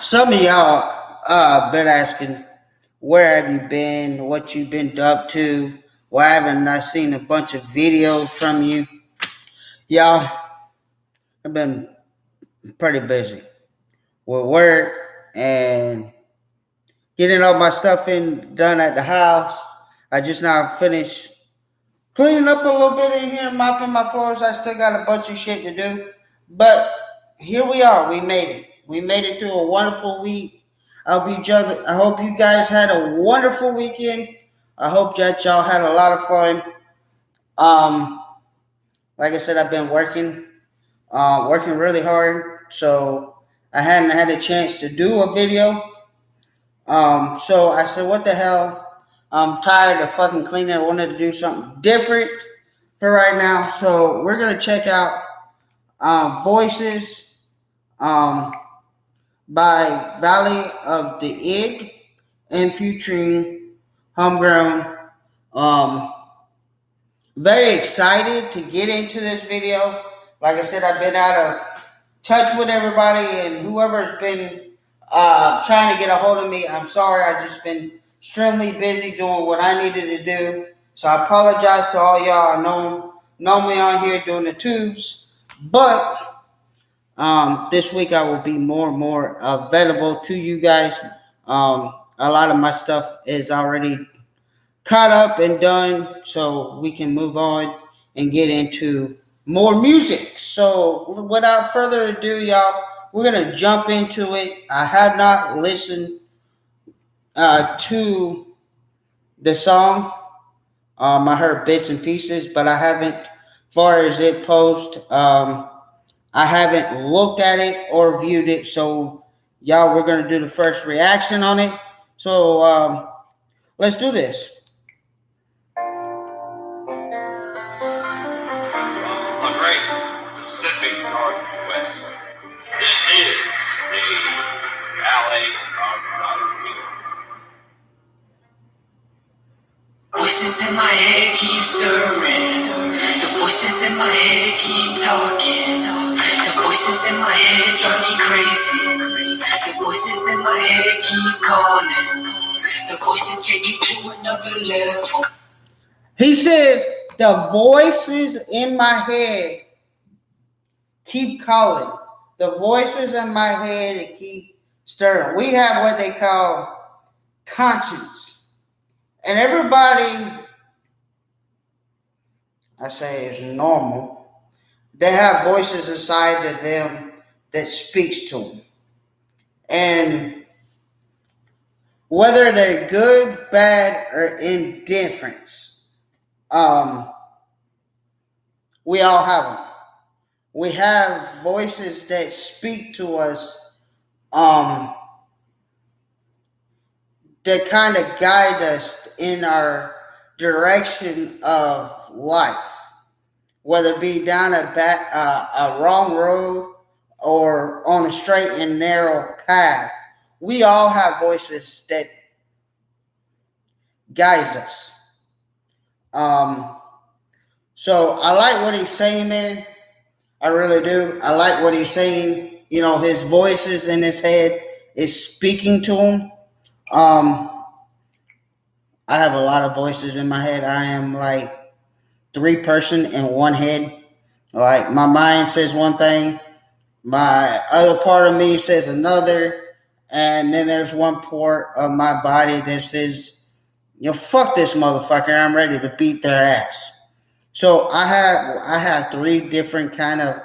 Some of y'all been asking where have you been, what you've been up to. Why haven't I seen a bunch of videos from you? Y'all, I've been pretty busy with work and getting all my stuff done at the house. I just now finished cleaning up a little bit in here, mopping my floors. I still got a bunch of shit to do, but here we are. We made it. We made it through a wonderful week. I hope you guys had a wonderful weekend. I hope that y'all had a lot of fun. Um, like I said, I've been working really hard, so I hadn't had a chance to do a video. So I said, what the hell? I'm tired of fucking cleaning. I wanted to do something different for right now. So we're gonna check out Voices um, by Valley of the Id and featuring Homegrown. Um, Very excited to get into this video. Like I said, I've been out of touch with everybody, and whoever's been trying to get a hold of me, I'm sorry. I've just been extremely busy doing what I needed to do. So I apologize to all y'all. I know me on here doing the tubes, but this week I will be more and more available to you guys. A lot of my stuff is already caught up and done, so we can move on and get into more music. So without further ado, y'all, we're gonna jump into it. I have not listened to the song. I heard bits and pieces, but I haven't, far as it post, I haven't looked at it or viewed it. So y'all, we're gonna do the first reaction on it. So let's do this. Great Pacific Northwest. This is the Valley of the Voices in my head keep stirring. The voices in my head keep talking. The voices in my head drive me crazy. The voices in my head keep calling. The voices take you to another level. He says, the voices in my head keep calling. The voices in my head keep stirring. We have what they call conscience. And everybody, I say, is normal. They have voices inside of them that speaks to them. And whether they're good, bad, or indifference, we all have them. We have voices that speak to us, um, that kind of guide us in our direction of life, whether it be down a wrong road or on a straight and narrow path. We all have voices that guides us. Um, so I like what he's saying there. I really do. I like what he's saying. You know, his voices in his head is speaking to him. I have a lot of voices in my head. I am like three person in one head. Like my mind says one thing, my other part of me says another, and then there's one part of my body that says, "You know, fuck this motherfucker. I'm ready to beat their ass." So I have three different kind of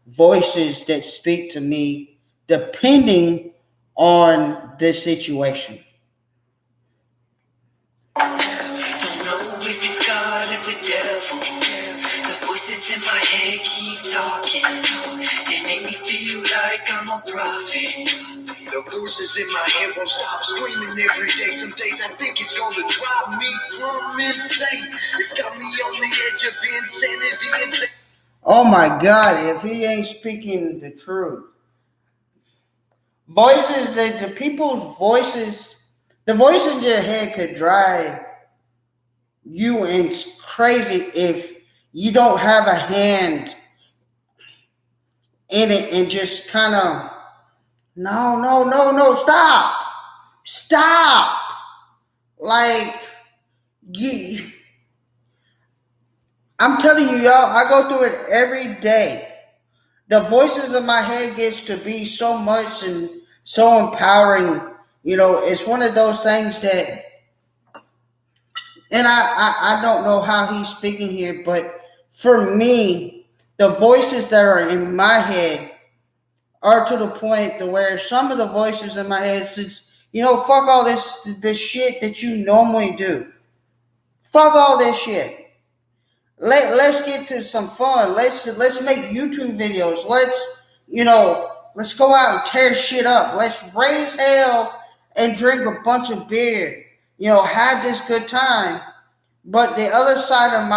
voices that speak to me depending on the situation. Don't know if it's God or the devil. The voices in my head keep talking. They make me feel like I'm a prophet. The voices in my head won't stop screaming every day. Some days I think it's gonna drive me plumb insane. It's got me on the edge of insanity. Oh my God, if he ain't speaking the truth. Voices that the people's voices, the voice in your head could drive you and crazy if you don't have a hand in it and just kind of No, no, no, no, stop. Stop. Like, you, I'm telling you, y'all, I go through it every day. The voices in my head gets to be so much and so empowering. It's one of those things that, and I don't know how he's speaking here, but for me, the voices that are in my head are to the point to where some of the voices in my head says, fuck all this shit that you normally do. Fuck all this shit. Let's get to some fun. Let's make YouTube videos. Let's go out and tear shit up. Let's raise hell and drink a bunch of beer. Have this good time. But the other side of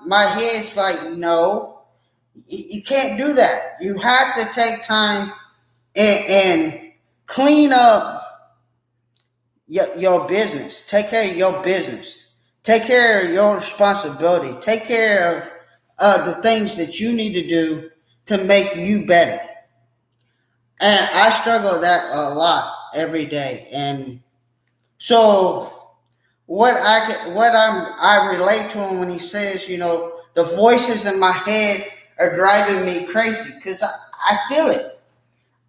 my head's like, no, you can't do that. You have to take time and clean up your business. Take care of your business. Take care of your responsibility. Take care of the things that you need to do to make you better. And I struggle with that a lot every day. And so I relate to him when he says, the voices in my head are driving me crazy because I feel it.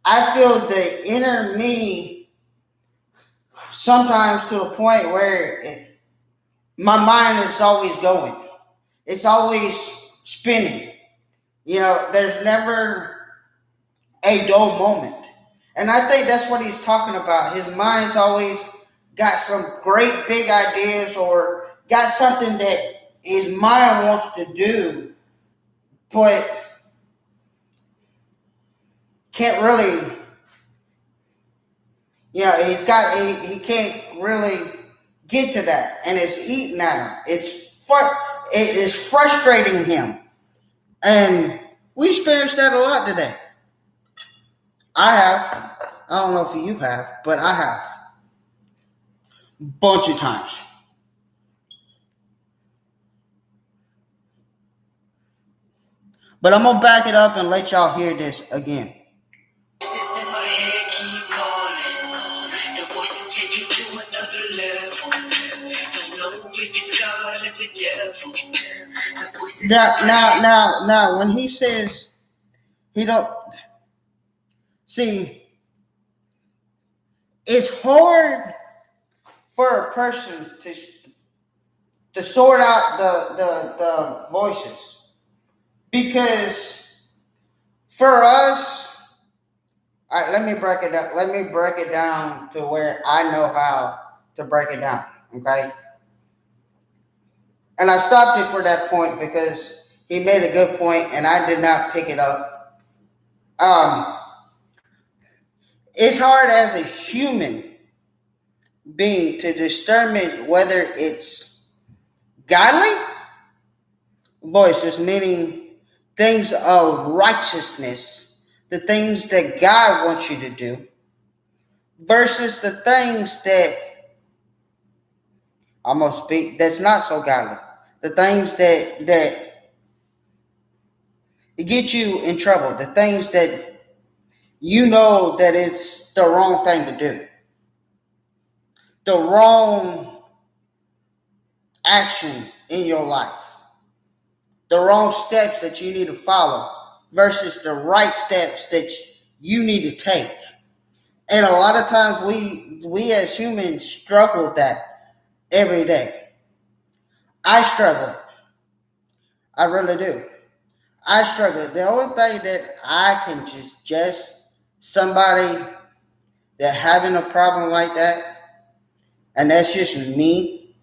I feel the inner me sometimes to a point where my mind is always going. It's always spinning. There's never a dull moment. And I think that's what he's talking about. His mind's always got some great big ideas or got something that his mind wants to do, but can't really, he can't really get to that. And it's eating at him. It is frustrating him. And we experienced that a lot today. I have. I don't know if you have, but I have. Bunch of times. But I'm gonna back it up and let y'all hear this again. Voices in my head keep calling. The voices take you to another level. Don't know if it's God or the devil. The voices Now, when he says he don't see, it's hard for a person to sort out the voices because for us, all right, let me break it up. Let me break it down to where I know how to break it down. Okay. And I stopped it for that point because he made a good point and I did not pick it up. It's hard as a human being to determine whether it's godly voices, meaning things of righteousness, the things that God wants you to do, versus the things that I'm gonna speak that's not so godly, the things that get you in trouble, the things that that it's the wrong thing to do, the wrong action in your life, the wrong steps that you need to follow versus the right steps that you need to take. And a lot of times we as humans struggle with that every day. I struggle. I really do. I struggle. The only thing that I can just somebody that having a problem like that, and that's just me,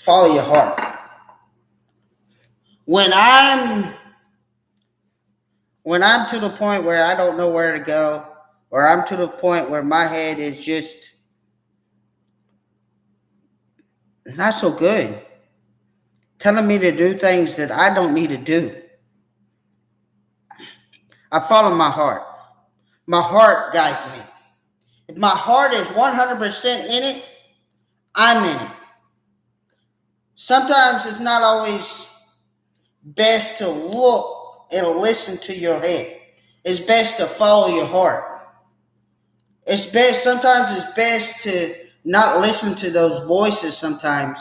follow your heart. When I'm to the point where I don't know where to go, or I'm to the point where my head is just not so good, telling me to do things that I don't need to do, I follow my heart. My heart guides me. If my heart is 100% in it, I'm in it. Sometimes it's not always best to look and listen to your head. It's best to follow your heart. It's best, sometimes it's best to not listen to those voices sometimes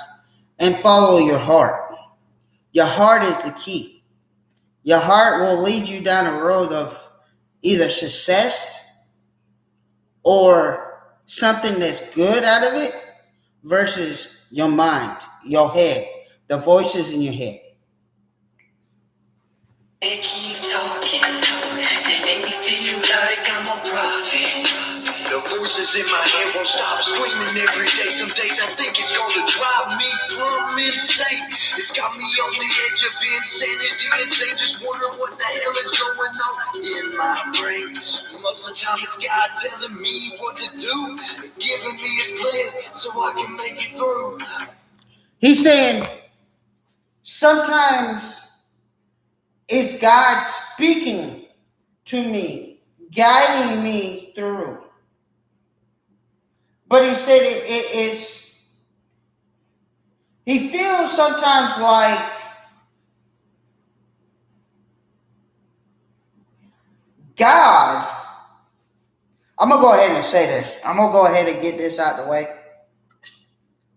and follow your heart. Your heart is the key. Your heart will lead you down a road of either success or something that's good out of it versus your mind, your head, the voices in your head. They keep talking, they make me feel like I'm a prophet. The voices in my head won't stop screaming every day. Some days I think it's gonna drive me plumb insane. It's got me on the edge of insanity, insane. Just wonder what the hell is going on in my brain. Most of the time it's God telling me what to do, giving me his plan so I can make it through. He's saying sometimes it's God speaking to me, guiding me through. But he said he feels sometimes like God. I'm going to go ahead and say this. I'm going to go ahead and get this out the way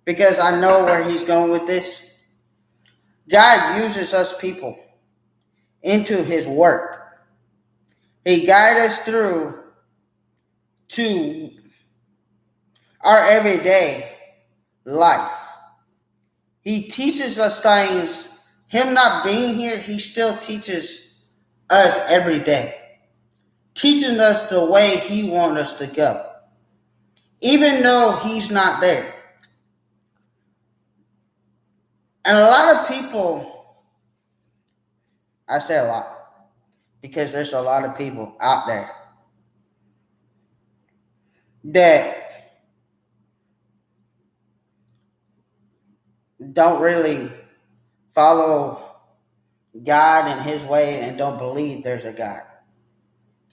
because I know where he's going with this. God uses us people into his work. He guides us through to our everyday life. He teaches us things. Him not being here, he still teaches us every day. Teaching us the way he wants us to go. Even though he's not there. And a lot of people, I say a lot, because there's a lot of people out there that don't really follow God and his way and don't believe there's a God.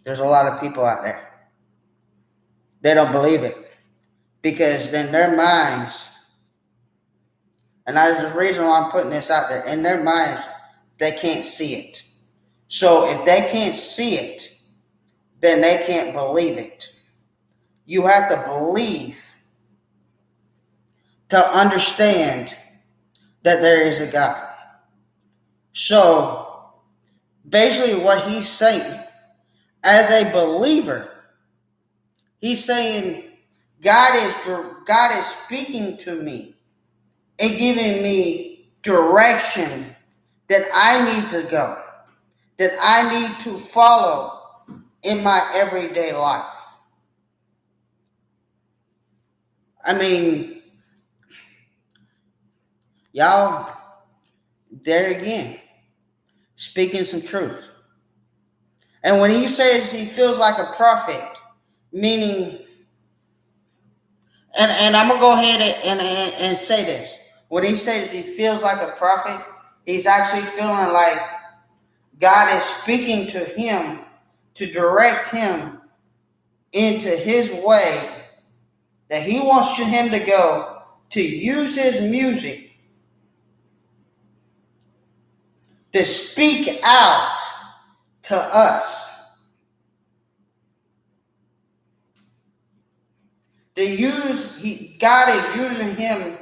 There's a lot of people out there. They don't believe it. Because in their minds, and that's the reason why I'm putting this out there, in their minds, they can't see it. So if they can't see it, then they can't believe it. You have to believe to understand that there is a God. So basically what he's saying, as a believer, he's saying God is speaking to me and giving me direction that I need to go, that I need to follow in my everyday life. I mean, y'all, there again, speaking some truth. And when he says he feels like a prophet, meaning, and I'm going to go ahead and say this. When he says he feels like a prophet, he's actually feeling like God is speaking to him to direct him into his way that he wants him to go, to use his music to speak out to us. God is using him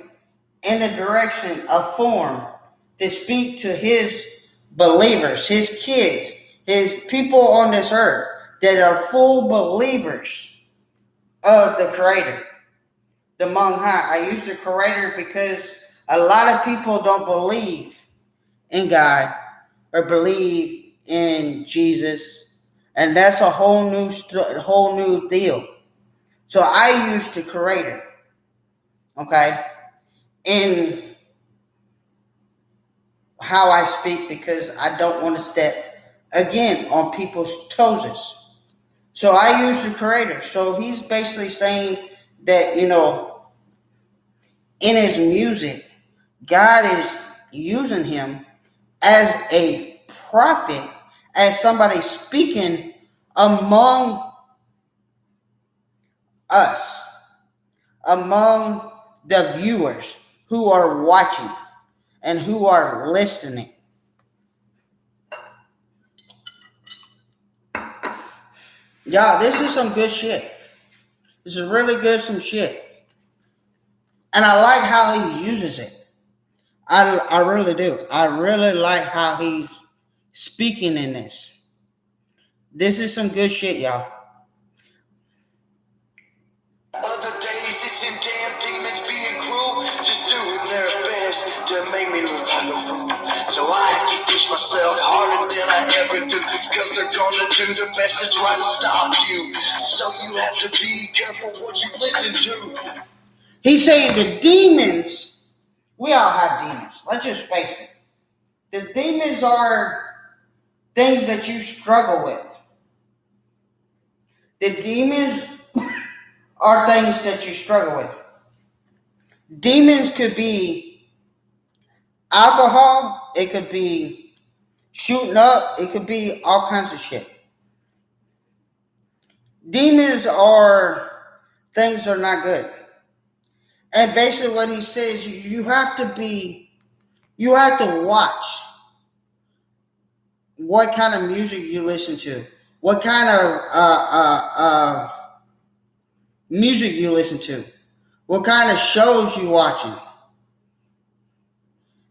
in a direction, a form, to speak to his believers, his kids, his people on this earth that are full believers of the Creator, the Most High. I use the Creator because a lot of people don't believe in God or believe in Jesus, and that's a whole new deal. So I use the Creator, okay, in how I speak because I don't want to step again on people's toes. So I use the Creator. So he's basically saying that, in his music, God is using him as a prophet, as somebody speaking among us, among the viewers who are watching and who are listening. Y'all, this is some good shit. This is really good, some shit. And I like how he uses it. I really do. I really like how he's speaking in this. This is some good shit, y'all. Other days it's them damn demons being cruel, just doing their best to make me look like a fool. So I have to push myself harder than I ever do, cause they're gonna do their best to try to stop you. So you have to be careful what you listen to. He's saying the demons, we all have demons. Let's just face it. The demons are things that you struggle with. The demons are things that you struggle with. Demons could be alcohol, it could be shooting up, it could be all kinds of shit. Demons are things that are not good. And basically what he says, you have to watch what kind of music you listen to, what kind of music you listen to, what kind of shows you watching.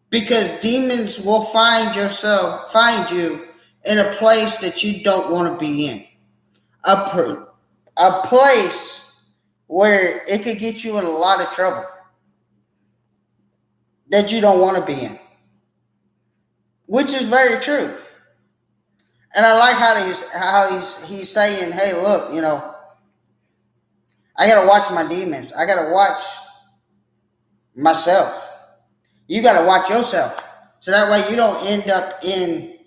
Because demons will find you in a place that you don't want to be in. A place where it could get you in a lot of trouble that you don't want to be in. Which is very true. And I like how he's saying, hey, look, I gotta watch my demons. I gotta watch myself. You gotta watch yourself. So that way you don't end up in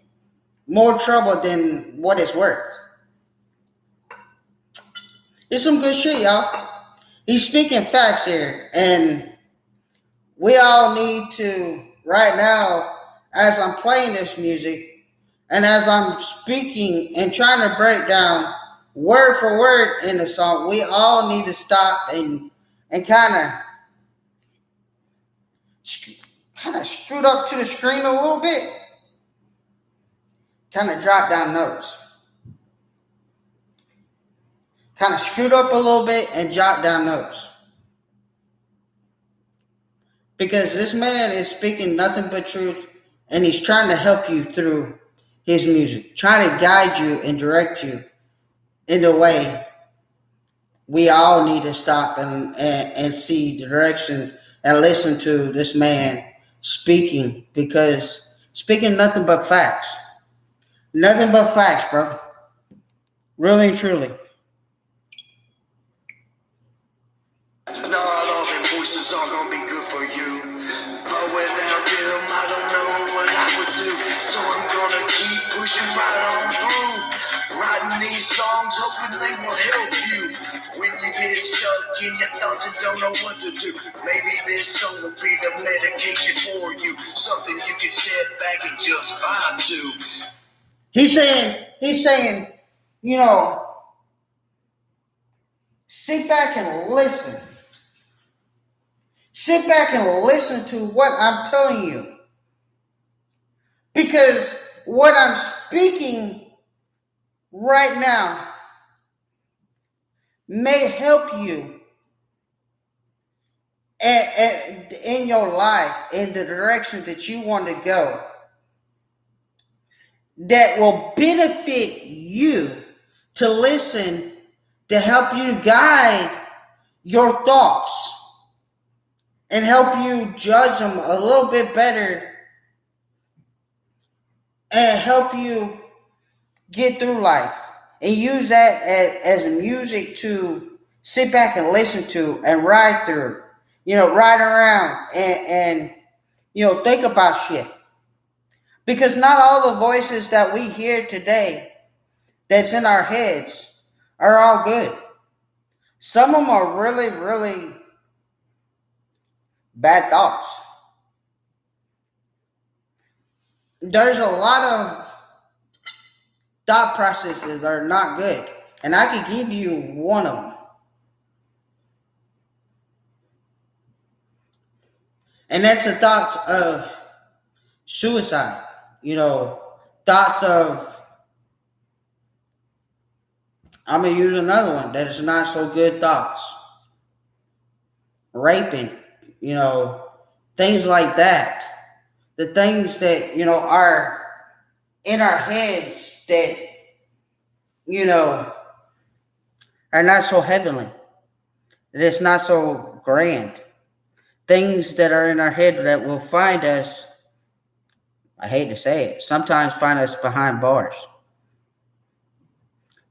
more trouble than what it's worth. It's some good shit, y'all. He's speaking facts here. And we all need to, right now, as I'm playing this music, and as I'm speaking and trying to break down word for word in the song, we all need to stop and kind of scoot up to the screen a little bit, kind of drop down notes, kind of scoot up a little bit and drop down notes, because this man is speaking nothing but truth, and he's trying to help you through his music, trying to guide you and direct you in the way we all need to stop and see the direction and listen to this man speaking, because speaking nothing but facts. Nothing but facts, bro. Really and truly. Not all them voices are gonna be good for you, but without them I don't know what I would do. So I'm gonna keep pushing right on through, writing these songs hoping they will help you when you get stuck in your thoughts and don't know what to do. Maybe this song will be the medication for you, something you can sit back and just vibe to. He's saying, sit back and listen. Sit back and listen to what I'm telling you. Because what I'm speaking right now may help you in your life, in the direction that you want to go, that will benefit you to listen, to help you guide your thoughts and help you judge them a little bit better and help you get through life, and use that as music to sit back and listen to and ride through, ride around and think about shit. Because not all the voices that we hear today that's in our heads are all good. Some of them are really, really bad thoughts. There's a lot of thought processes that are not good. And I could give you one of them. And that's the thoughts of suicide. Thoughts of I'm gonna use another one that is not so good thoughts. Raping, you know, things like that. The things that, are in our heads that, you know, are not so heavenly. That it's not so grand. Things that are in our head that will find us, I hate to say it, sometimes find us behind bars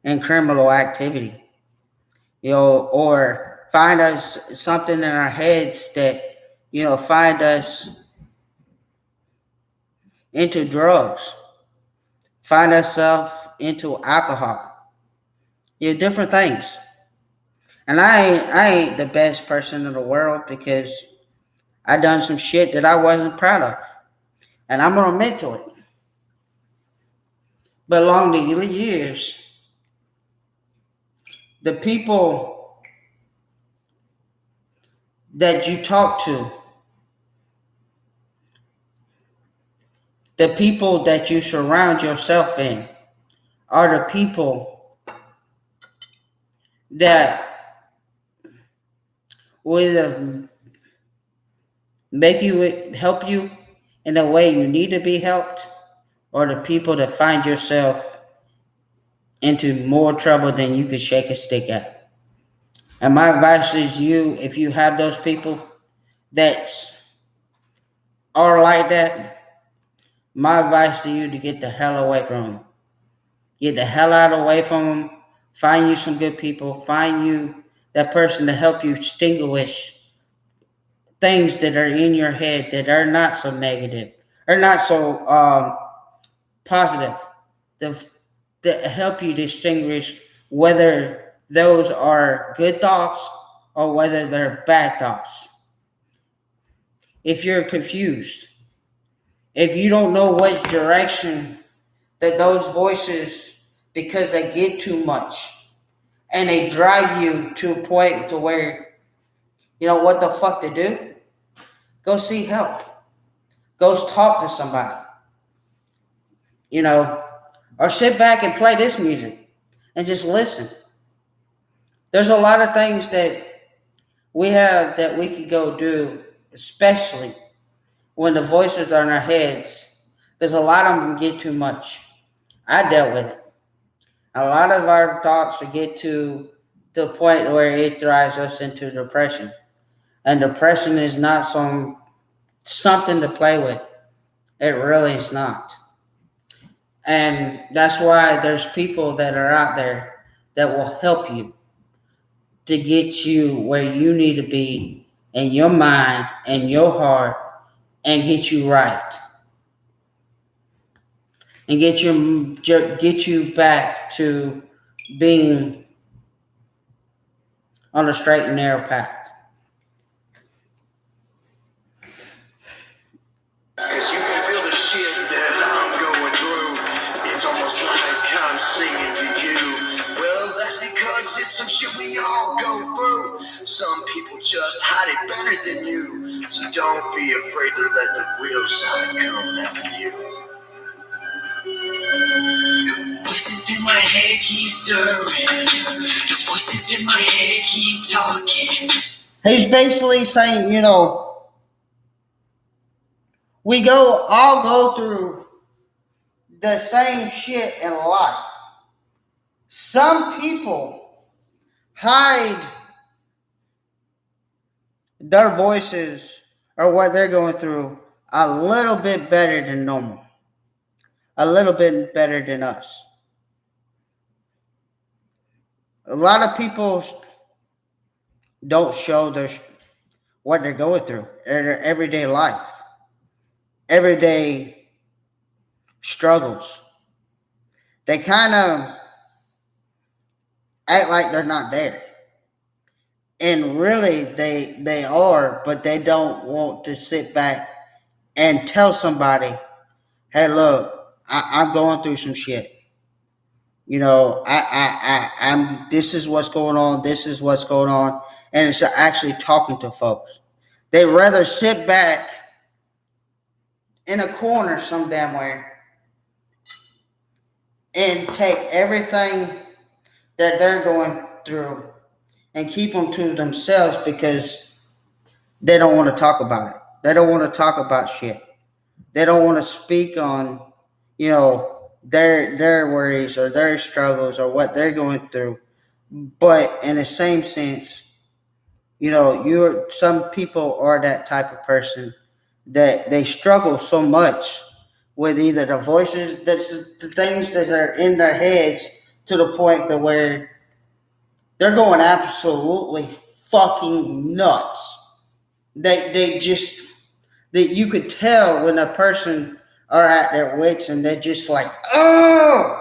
in criminal activity, or find us something in our heads that, find us into drugs, find ourselves into alcohol, different things. And I ain't the best person in the world because I done some shit that I wasn't proud of, and I'm gonna admit to it. But along the years, the people that you talk to, the people that you surround yourself in, are the people that will either make you help you in the way you need to be helped, or the people that find yourself into more trouble than you could shake a stick at. And my advice is you, if you have those people that are like that, my advice to you to get the hell away from them. Get the hell out away from them. Find you some good people. Find you that person to help you extinguish things that are in your head that are not so negative or not so positive. To, to help you distinguish whether those are good thoughts or whether they're bad thoughts. If you're confused, if you don't know which direction that those voices, because they get too much and they drive you to a point to where you know what the fuck to do, go seek help. Go talk to somebody, you know, or sit back and play this music and just listen. There's a lot of things that we have that we could go do, especially when the voices are in our heads, because a lot of them get too much. I dealt with it. A lot of our thoughts get to the point where it drives us into depression. And depression is not something to play with. It really is not. And that's why there's people that are out there that will help you to get you where you need to be in your mind and your heart and get you right and get you back to being on a straight and narrow path. Cause you can feel the shit that I'm going through. It's almost like I'm singing to you. Well, that's because it's some shit we all go through. Some people just hide it better than you. So don't be afraid to let the real side come after you. Voices in my head keep stirring. The voices in my head keep talking. He's basically saying, we all go through the same shit in life. Some people hide their voices or what they're going through a little bit better than normal, a little bit better than us. A lot of people don't show what they're going through in their everyday life, everyday struggles. They kind of act like they're not there. And really they are, but they don't want to sit back and tell somebody, hey, look, I'm going through some shit. I'm this is what's going on, this is what's going on, and it's actually talking to folks. They rather sit back in a corner some damn where and take everything that they're going through and keep them to themselves because they don't want to talk about it. They don't want to talk about shit. They don't want to speak on, their worries or their struggles or what they're going through. But in the same sense, you're some people are that type of person that they struggle so much with either the voices, that's the things that are in their heads to the point to where they're going absolutely fucking nuts. They just that you could tell when a person are at their wits and they're just like, oh.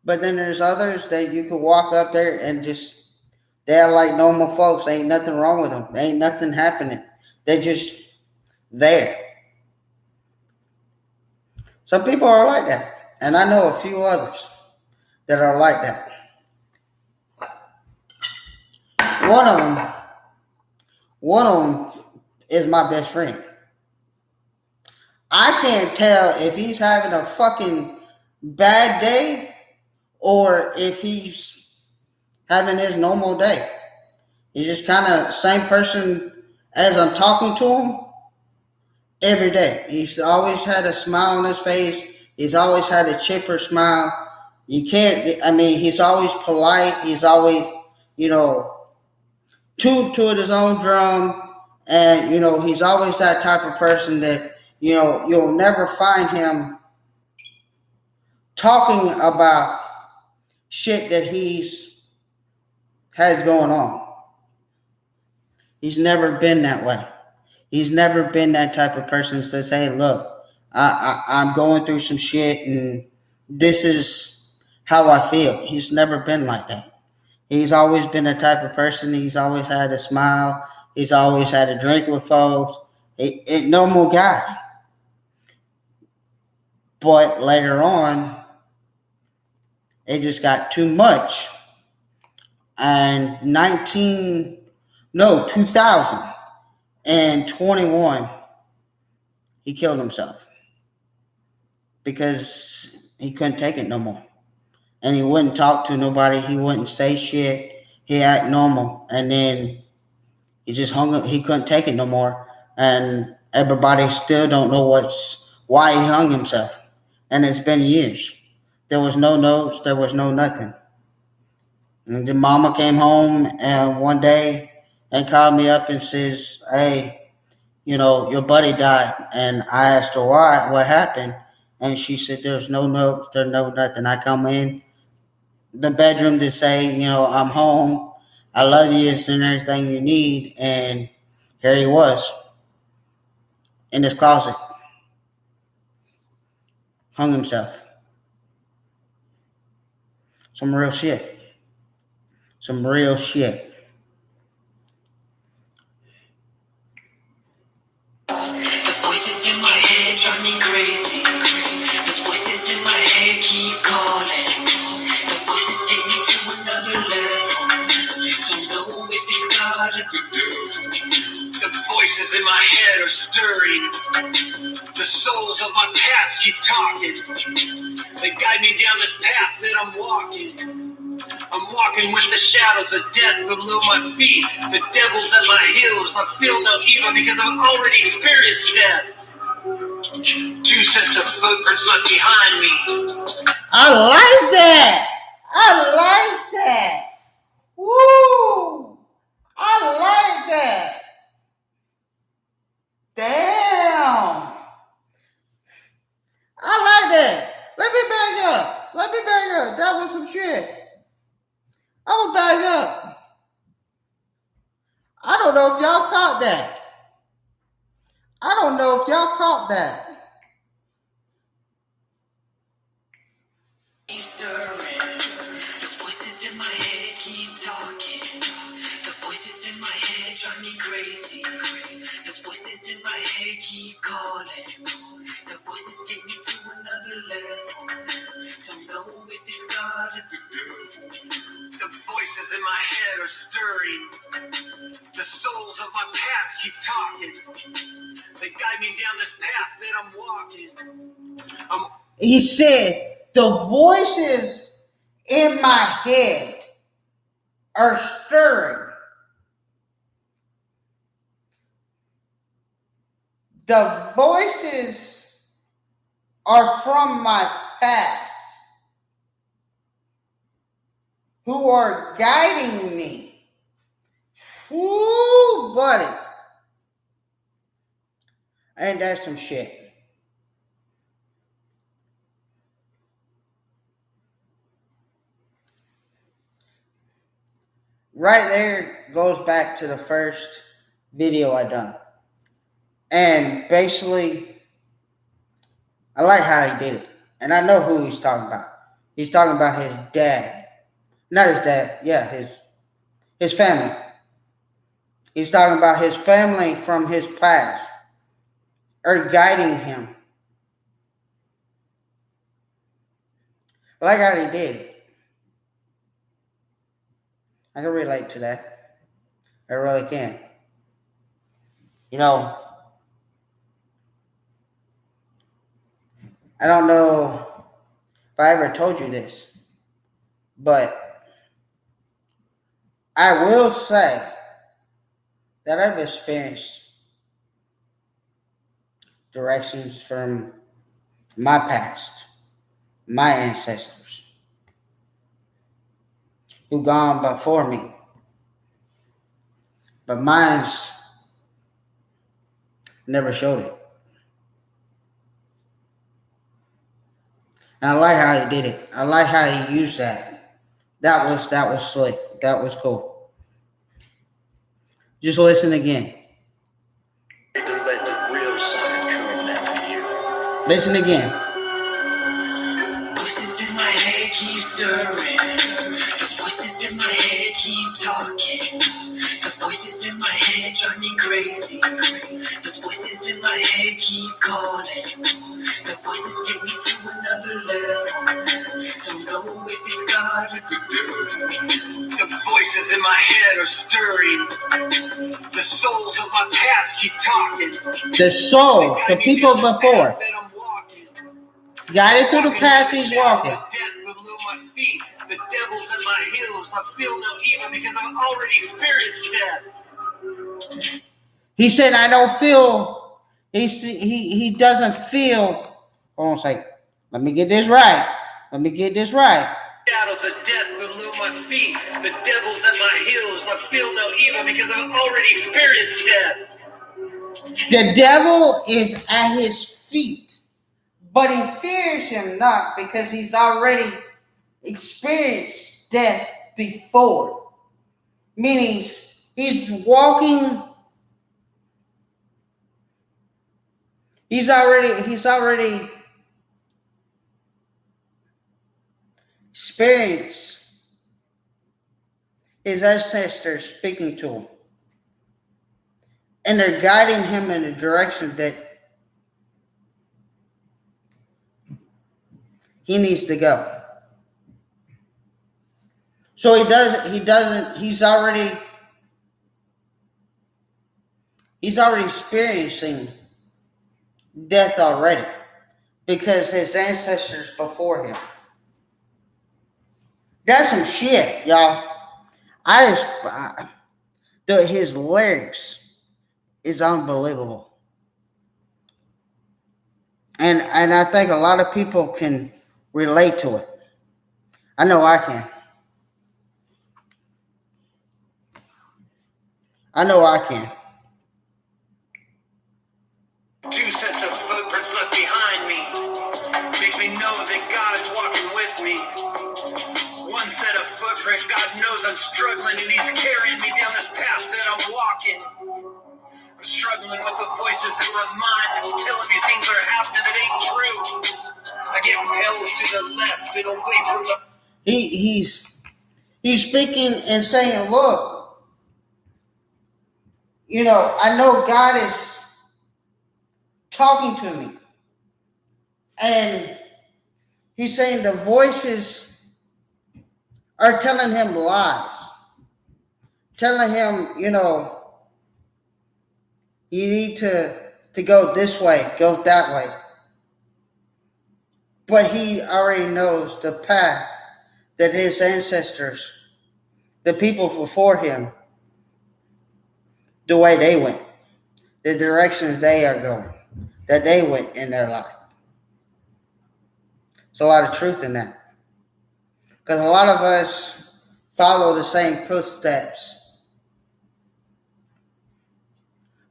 But then there's others that you could walk up there and just they're like normal folks. Ain't nothing wrong with them. Ain't nothing happening. They're just there. Some people are like that, and I know a few others that are like that. One of them, one of them is my best friend. I can't tell if he's having a fucking bad day or if he's having his normal day. He's just kind of same person as I'm talking to him every day. He's always had a smile on his face. He's always had a chipper smile. You can't, I mean, he's always polite. He's always, you know, toot his own drum. And, he's always that type of person that, you'll never find him talking about shit that he's has going on. He's never been that way. He's never been that type of person that says, hey, look, I'm going through some shit and this is how I feel. He's never been like that. He's always been the type of person, he's always had a smile. He's always had a drink with folks. A normal guy. But later on, it just got too much. And 2021, he killed himself because he couldn't take it no more. And he wouldn't talk to nobody. He wouldn't say shit. He act normal. And then he just hung up. He couldn't take it no more. And everybody still don't know why he hung himself. And it's been years. There was no notes. There was no nothing. And the mama came home and one day and called me up and says, hey, your buddy died. And I asked her why, what happened. And she said, there's no notes, there's no nothing. I come in the bedroom to say, I'm home. I love you. It's in everything you need. And here he was in his closet. Hung himself. Some real shit. Some real shit. The voices in my head drive me crazy. The voices in my head keep calling. The voices take me to another level. Don't know if it's God or the devil. The voices in my head are stirring. The souls of my past keep talking. They guide me down this path that I'm walking. I'm walking with the shadows of death below my feet. The devil's at my heels. I feel no evil because I've already experienced death. 2 sets of footprints left behind me. I like that. I like that. Woo! I like that. Damn. I like that. Let me back up. That was some shit. I'm gonna back up. I don't know if y'all caught that. The voices in my head keep talking. The voices in my head drive me crazy. The voices in my head keep calling. The voices take me to another level. Don't know if it's God or the devil. The voices in my head are stirring. The souls of my past keep talking. They guide me down this path that I'm walking. He said the voices in my head are stirring. The voices are from my past who are guiding me. Woo, buddy. Ain't that some shit? Right there goes back to the first video I done. And basically, I like how he did it. And I know who he's talking about. He's talking about his dad. Not his dad, yeah, his family. He's talking about his family from his past are guiding him. I like how he did it. I can relate to that. I really can. You know, I don't know if I ever told you this, but I will say that I've experienced directions from my past, my ancestors, who gone before me. But mine's never showed it. And I like how he did it. I like how he used that. That was slick. That was cool. Just listen again. To let the real side come out of you. Listen again. Voices in my head keep stirring. The voices in my head keep talking. The voices in my head drive me crazy. The voices in my head keep calling. The voices take me to another level. Don't know if it's God or the devil. The voices in my head are stirring. The souls of my past keep talking. The souls, the people before, guided through the path he's walking. The devil's at my heels. I feel no evil because I've already experienced death. He said, "I don't feel." He doesn't feel. Hold on a second. Let me get this right. Let me get this right. Shadows of death below my feet. The devil's at my heels. I feel no evil because I've already experienced death. The devil is at his feet, but he fears him not because he's already experienced death before. Meaning he's walking. He's already experienced his ancestors speaking to him. And they're guiding him in the direction that he needs to go. So he's already experiencing death already because his ancestors before him. That's some shit, y'all. His lyrics is unbelievable. And I think a lot of people can relate to it. I know I can. I know I can. Two sets of footprints left behind me makes me know that God is walking with me. One set of footprints, God knows I'm struggling and he's carrying me down this path that I'm walking. I'm struggling with the voices in my mind that's telling me things are happening that ain't true. I get impelled to the left and away from the... He's speaking and saying, look, I know God is talking to me. And he's saying the voices are telling him lies. Telling him, you need to go this way, go that way. But he already knows the path that his ancestors, the people before him, the way they went, the directions they are going, that they went in their life. There's a lot of truth in that. Because a lot of us follow the same footsteps.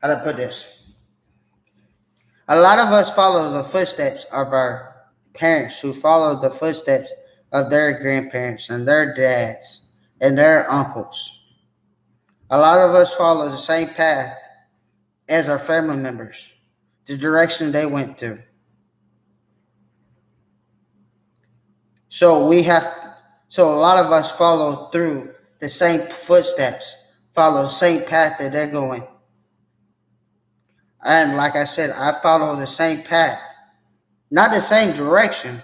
How to put this? A lot of us follow the footsteps of our parents who follow the footsteps of their grandparents and their dads and their uncles. A lot of us follow the same path as our family members, the direction they went through. So we have, so a lot of us follow through the same footsteps, follow the same path that they're going. And like I said, I follow the same path, not the same direction,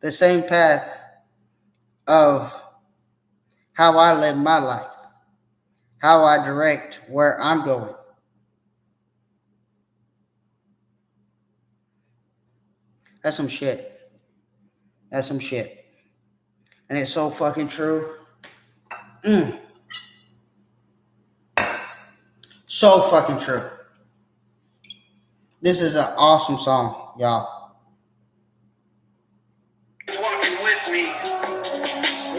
the same path of how I live my life, how I direct where I'm going. That's some shit. That's some shit. And it's so fucking true. So fucking true. This is an awesome song, y'all. He's walking with me.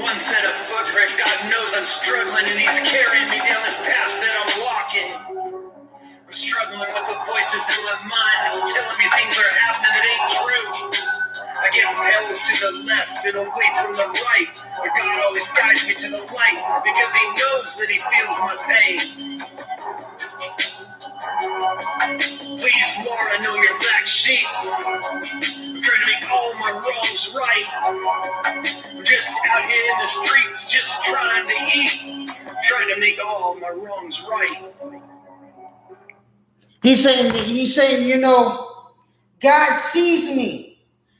One set of footprint, God knows I'm struggling, and he's carrying me down this path that I'm walking. I'm struggling with the voices in my mind that's telling me things are happening that ain't true. I get impelled to the left and away from the right, but God always guides me to the light because he knows that he feels my pain. Please, Lord, I know you're black sheep. I'm trying to make all my wrongs right. I'm just out here in the streets, just trying to eat, trying to make all my wrongs right. He's saying, God sees me.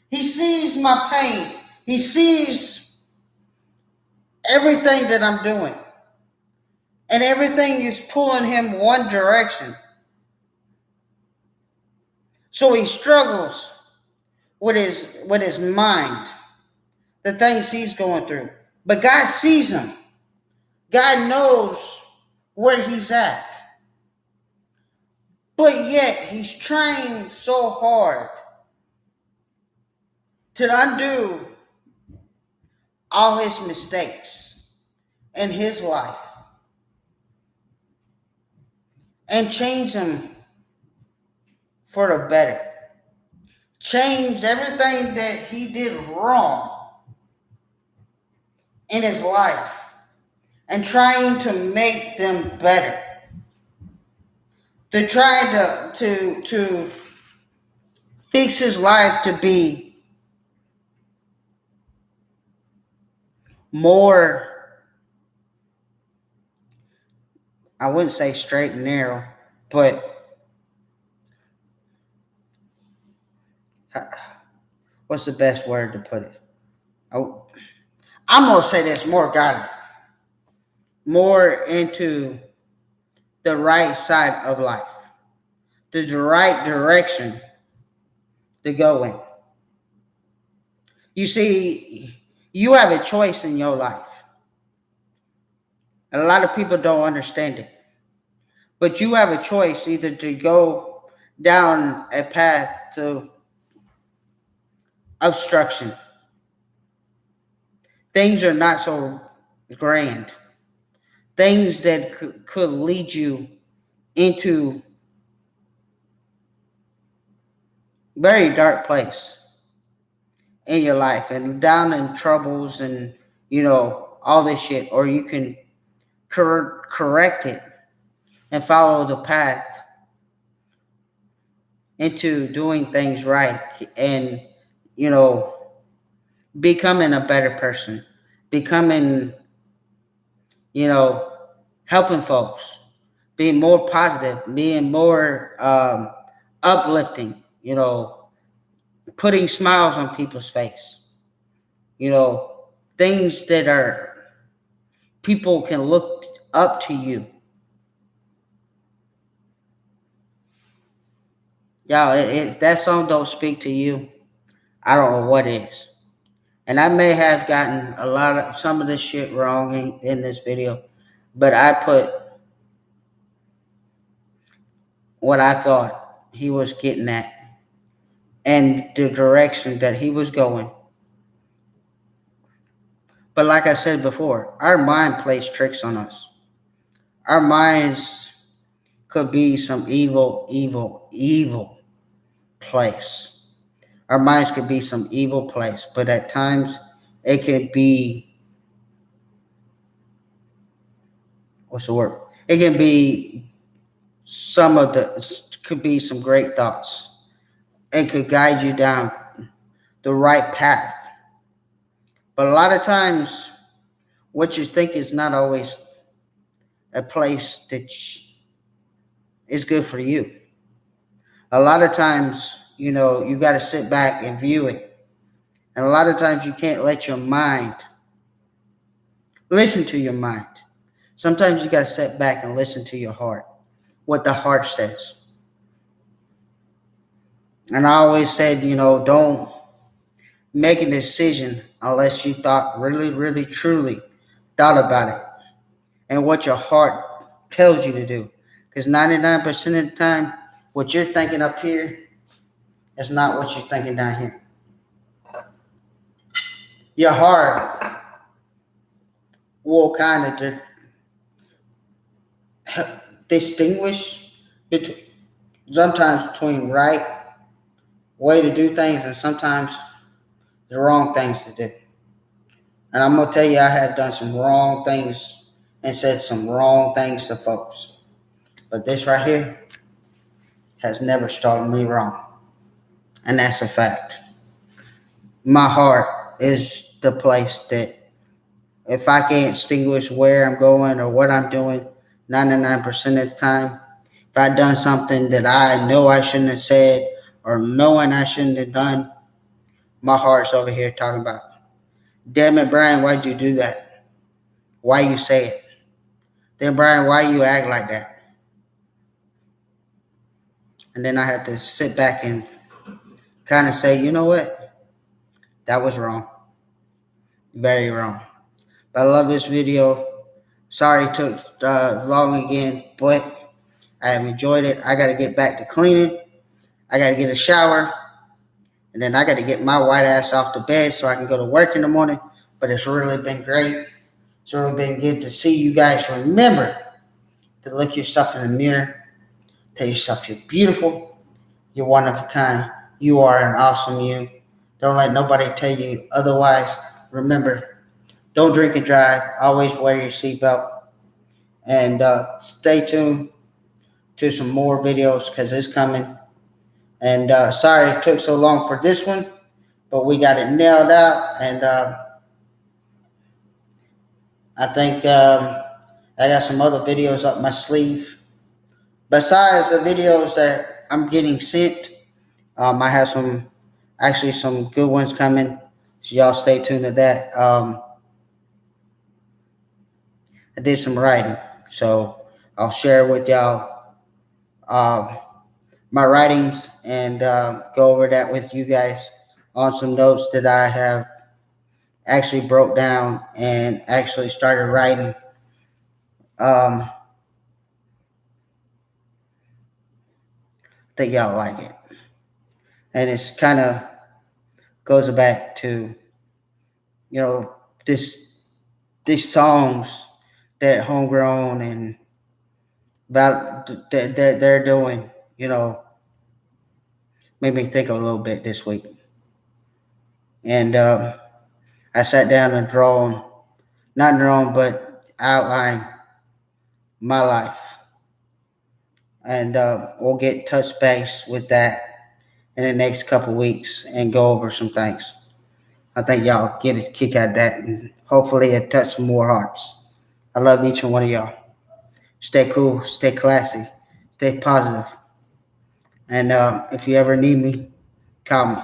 He sees my pain. He sees everything that I'm doing. And everything is pulling him one direction. So he struggles with his mind, the things he's going through. But God sees him. God knows where he's at. But yet he's trying so hard to undo all his mistakes in his life and change them for the better. Change everything that he did wrong in his life and trying to make them better. To try to fix his life to be more, I wouldn't say straight and narrow, but what's the best word to put it? Oh, I'm going to say this, more godly. More into the right side of life. The right direction to go in. You see, you have a choice in your life. And a lot of people don't understand it. But you have a choice either to go down a path to obstruction. Things are not so grand. Things that could lead you into very dark place in your life and down in troubles and, all this shit. Or you can correct it and follow the path into doing things right and, becoming a better person, becoming, helping folks, being more positive, being more uplifting, putting smiles on people's face, things that are people can look up to you. Y'all, if that song don't speak to you, I don't know what is. And I may have gotten a lot of some of this shit wrong in this video, but I put what I thought he was getting at and the direction that he was going. But like I said before, our mind plays tricks on us. Our minds could be some evil place. Our minds could be some evil place, but at times it can be, what's the word? It can be could be some great thoughts. It could guide you down the right path. But a lot of times, what you think is not always a place that is good for you. A lot of times, you got to sit back and view it. And a lot of times, you can't let your mind listen to your mind. Sometimes you got to sit back and listen to your heart, what the heart says. And I always said, don't make a decision unless you thought really, truly thought about it and what your heart tells you to do. Because 99% of the time, what you're thinking up here is not what you're thinking down here. Your heart will kind of distinguish between right way to do things and sometimes the wrong things to do. And I'm going to tell you, I have done some wrong things and said some wrong things to folks. But this right here has never started me wrong. And that's a fact. My heart is the place that if I can't distinguish where I'm going or what I'm doing 99% of the time, if I've done something that I know I shouldn't have said or knowing I shouldn't have done, my heart's over here talking about, damn it, Brian, why'd you do that? Why you say it? Then, Brian, why you act like that? And then I have to sit back and kind of say, you know what? That was wrong. Very wrong. But I love this video. Sorry it took long again, but I have enjoyed it. I got to get back to cleaning. I got to get a shower. And then I got to get my white ass off the bed so I can go to work in the morning. But it's really been great. It's really been good to see you guys. Remember to look yourself in the mirror. Tell yourself you're beautiful. You're one of a kind. You are an awesome you. Don't let nobody tell you otherwise. Remember, don't drink and drive. Always wear your seatbelt. And stay tuned to some more videos because it's coming. And sorry it took so long for this one, but we got it nailed out. And I think I got some other videos up my sleeve. Besides the videos that I'm getting sent, I have some good ones coming. So y'all stay tuned to that. I did some writing, so I'll share with y'all my writings and go over that with you guys on some notes that I have actually broke down and actually started writing. I think y'all like it, and it's kind of goes back to this these songs that homegrown and about that they're doing, made me think a little bit this week. And I sat down and not drawn, but outline my life. And we'll get touch base with that in the next couple weeks and go over some things. I think y'all get a kick out of that, and hopefully it touch some more hearts. I love each and one of y'all. Stay cool, stay classy, stay positive. And if you ever need me, call me.